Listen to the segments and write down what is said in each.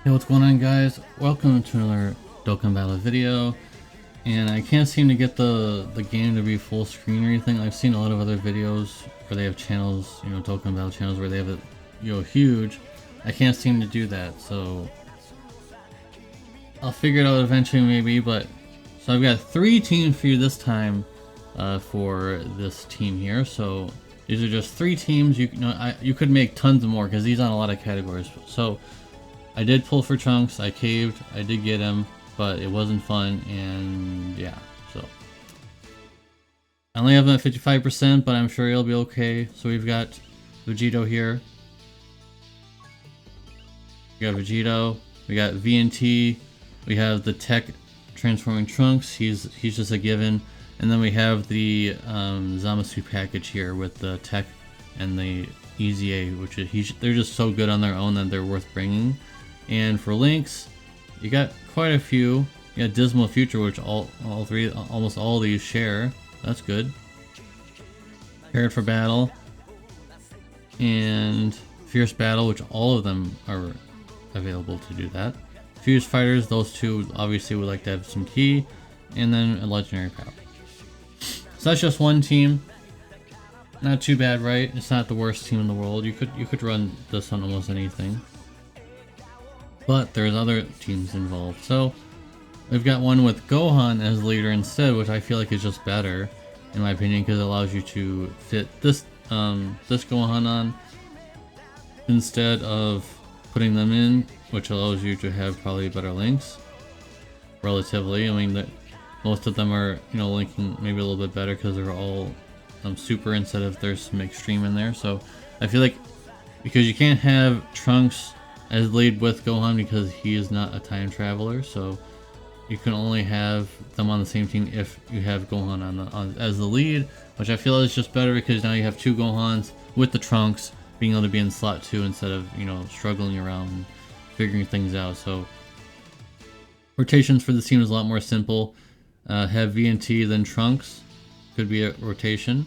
Hey, what's going on, guys? Welcome to another Dokkan Battle video. And I can't seem to get the game to be full screen or anything. I've seen a lot of other videos where they have channels, Dokkan Battle channels where they have it, huge. I can't seem to do that, so I'll figure it out eventually, maybe. But so I've got 3 teams for you this time for this team here. So these are just 3 teams. You could make tons more because these on a lot of categories. So I did pull for Trunks, I caved, I did get him, but it wasn't fun, and yeah, so. I only have him at 55%, but I'm sure he'll be okay. So we've got Vegito here. We got Vegito, we got VNT, we have the tech transforming Trunks, he's just a given. And then we have the Zamasu package here with the tech and the EZA, which is, they're just so good on their own that they're worth bringing. And for links, you got quite a few. You got Dismal Future, which almost all these share. That's good. Prepared for Battle, and Fierce Battle, which all of them are available to do that. Fused Fighters, those two obviously would like to have some key, and then a Legendary Power. So that's just one team. Not too bad, right? It's not the worst team in the world. You could run this on almost anything. But there's other teams involved. So we've got one with Gohan as leader instead, which I feel like is just better, in my opinion, because it allows you to fit this Gohan on instead of putting them in, which allows you to have probably better links. Relatively, I mean that most of them are linking maybe a little bit better because they're all super instead of there's some extreme in there. So I feel like because you can't have Trunks as lead with Gohan because he is not a time traveler, so you can only have them on the same team if you have Gohan as the lead, which I feel is just better because now you have 2 Gohans with the Trunks being able to be in slot 2 instead of struggling around and figuring things out. So rotations for this team is a lot more simple. Have VNT then Trunks could be a rotation,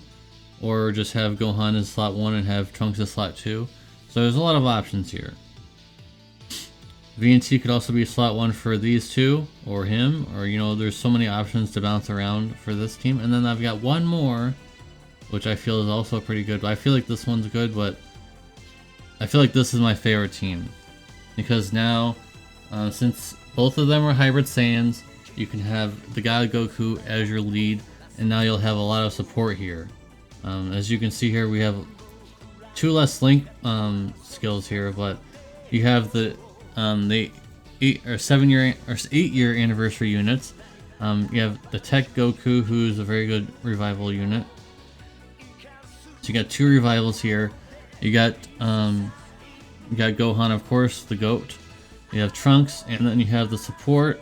or just have Gohan in slot 1 and have Trunks in slot 2. So there's a lot of options here. VNT could also be slot 1 for these two, or him, or there's so many options to bounce around for this team. And then I've got one more, which I feel is also pretty good, but I feel like this one's good, but I feel like this is my favorite team. Because now, since both of them are Hybrid Saiyans, you can have the God Goku as your lead, and now you'll have a lot of support here. As you can see here, we have 2 less link skills here, but you have the 8 year anniversary units. You have the Tech Goku, who's a very good revival unit. So you got 2 revivals here. You got Gohan, of course, the GOAT. You have Trunks, and then you have the support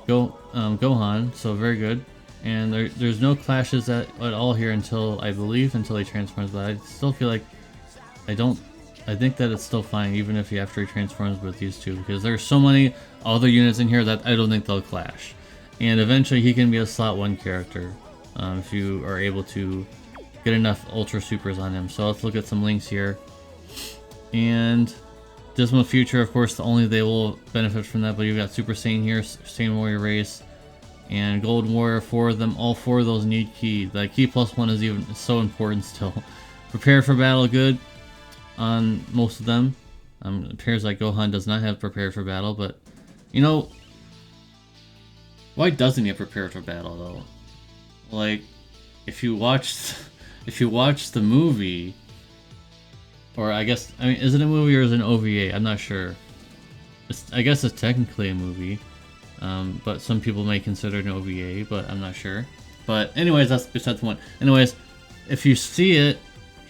Gohan. So very good. And there's no clashes at all here until he transforms. But I still feel like I think that it's still fine even if after he transforms with these two, because there's so many other units in here that I don't think they'll clash. And eventually he can be a slot 1 character if you are able to get enough Ultra Supers on him. So let's look at some links here. And Dismal Future, of course, only they will benefit from that, but you've got Super Saiyan here, Saiyan Warrior Race, and Gold Warrior. 4 of them, all 4 of those need key. The key +1 is even so important still. Prepared for Battle, good on most of them. It appears like Gohan does not have Prepared for Battle, but why doesn't he have Prepared for Battle though? Like, if you watch the movie, or is it a movie or is it an OVA? I'm not sure. I guess it's technically a movie, but some people may consider it an OVA, but I'm not sure. But anyways, that's besides the point. Anyways, if you see it,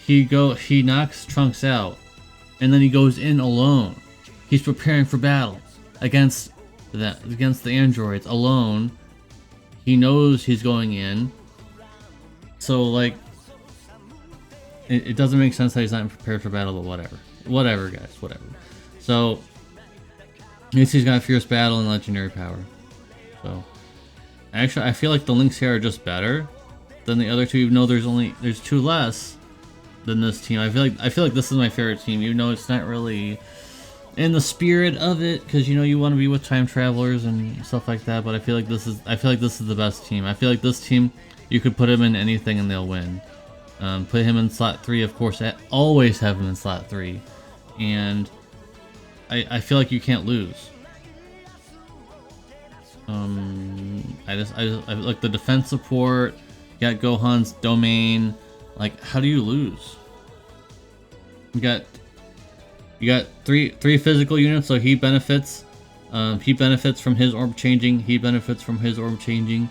he knocks Trunks out, and then he goes in alone. He's preparing for battle against the androids alone. He knows he's going in, so like it doesn't make sense that he's not prepared for battle. But whatever, guys, whatever. So he's got Fierce Battle and Legendary Power. So actually, I feel like the links here are just better than the other two, even though there's 2 less than this team. I feel like this is my favorite team, even though it's not really in the spirit of it, because you know you want to be with time travelers and stuff like that. But I feel like this is the best team. I feel like this team, you could put him in anything and they'll win. Put him in slot 3, of course. I always have him in slot 3, and I feel like you can't lose. I like the defense support. You got Gohan's domain. Like, how do you lose? You got three physical units, so he benefits. He benefits from his orb changing. He benefits from his orb changing.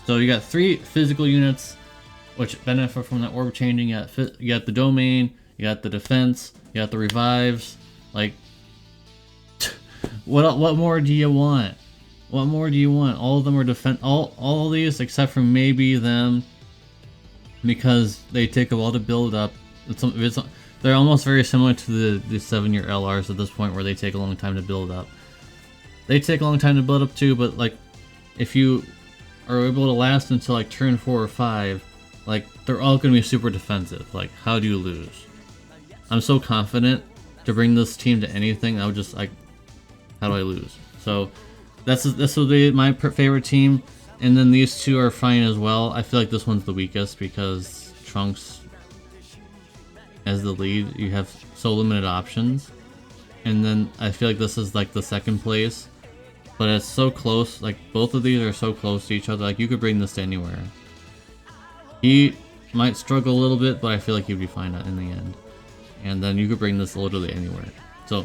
So you got 3 physical units, which benefit from that orb changing. You got the domain. You got the defense. You got the revives. Like, what more do you want? What more do you want? All of them are defense. All of these except for maybe them, because they take a while to build up. They're almost very similar to the 7-year LRs at this point, where they take a long time to build up. They take a long time to build up too, but like, if you are able to last until like turn 4 or 5, like, they're all going to be super defensive. Like, how do you lose? I'm so confident to bring this team to anything. I would just like, how do I lose? So this will be my favorite team, and then these two are fine as well. I feel like this one's the weakest because Trunks as the lead, you have so limited options, and then I feel like this is like the second place, but it's so close. Like, both of these are so close to each other. Like, you could bring this to anywhere. He might struggle a little bit, but I feel like he'd be fine in the end. And then you could bring this literally anywhere. So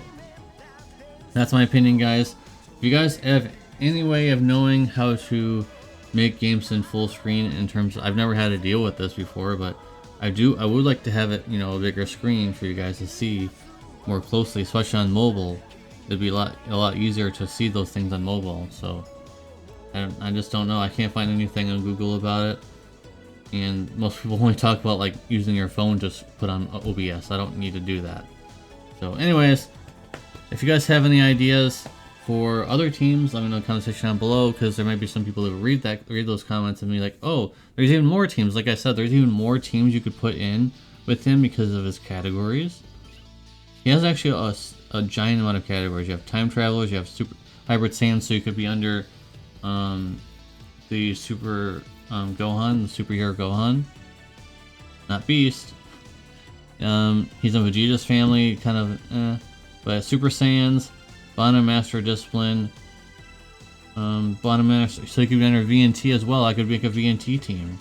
that's my opinion, guys. If you guys have any way of knowing how to make games in full screen, in terms of, I've never had to deal with this before, but I would like to have it, you know, a bigger screen for you guys to see more closely, especially on mobile. It'd be a lot easier to see those things on mobile. So I just don't know. I can't find anything on Google about it, and most people only talk about like using your phone to put on OBS. I don't need to do that. So anyways, if you guys have any ideas for other teams, let me know in the comment section down below, because there might be some people that read those comments and be like, oh, there's even more teams. Like I said, there's even more teams you could put in with him because of his categories. He has actually a giant amount of categories. You have time travelers, you have super hybrid Saiyan, so you could be under the super Gohan, the superhero Gohan, not Beast. He's in Vegeta's family, kind of, but Super Saiyans, Bana Master Discipline, Bana Master, so he could be under VNT as well. I could make a VNT team,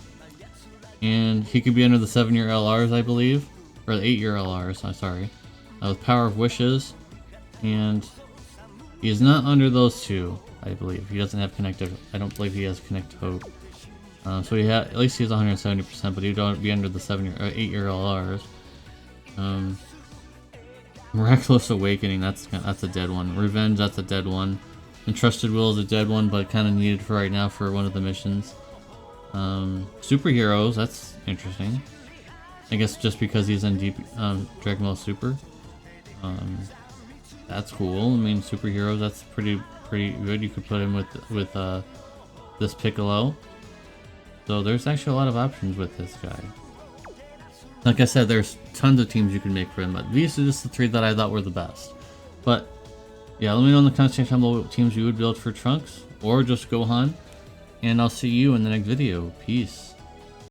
and he could be under the 7-year LRs, I believe, or the 8-year LRs. I'm sorry, with Power of Wishes, and he is not under those two. I believe he doesn't have Connective. I don't believe he has Connective Hope. So at least he's 170%, but he don't be under the 7-year or 8-year LRs. Miraculous Awakening, that's a dead one. Revenge, that's a dead one. Entrusted Will is a dead one, but kind of needed for right now for one of the missions. Superheroes, that's interesting. I guess just because he's in Dragon Ball Super. That's cool. I mean, superheroes, that's pretty good. You could put him with this Piccolo. So there's actually a lot of options with this guy. Like I said, there's tons of teams you can make for him, but these are just the 3 that I thought were the best. But yeah, let me know in the comment section below what teams you would build for Trunks, or just Gohan, and I'll see you in the next video. Peace.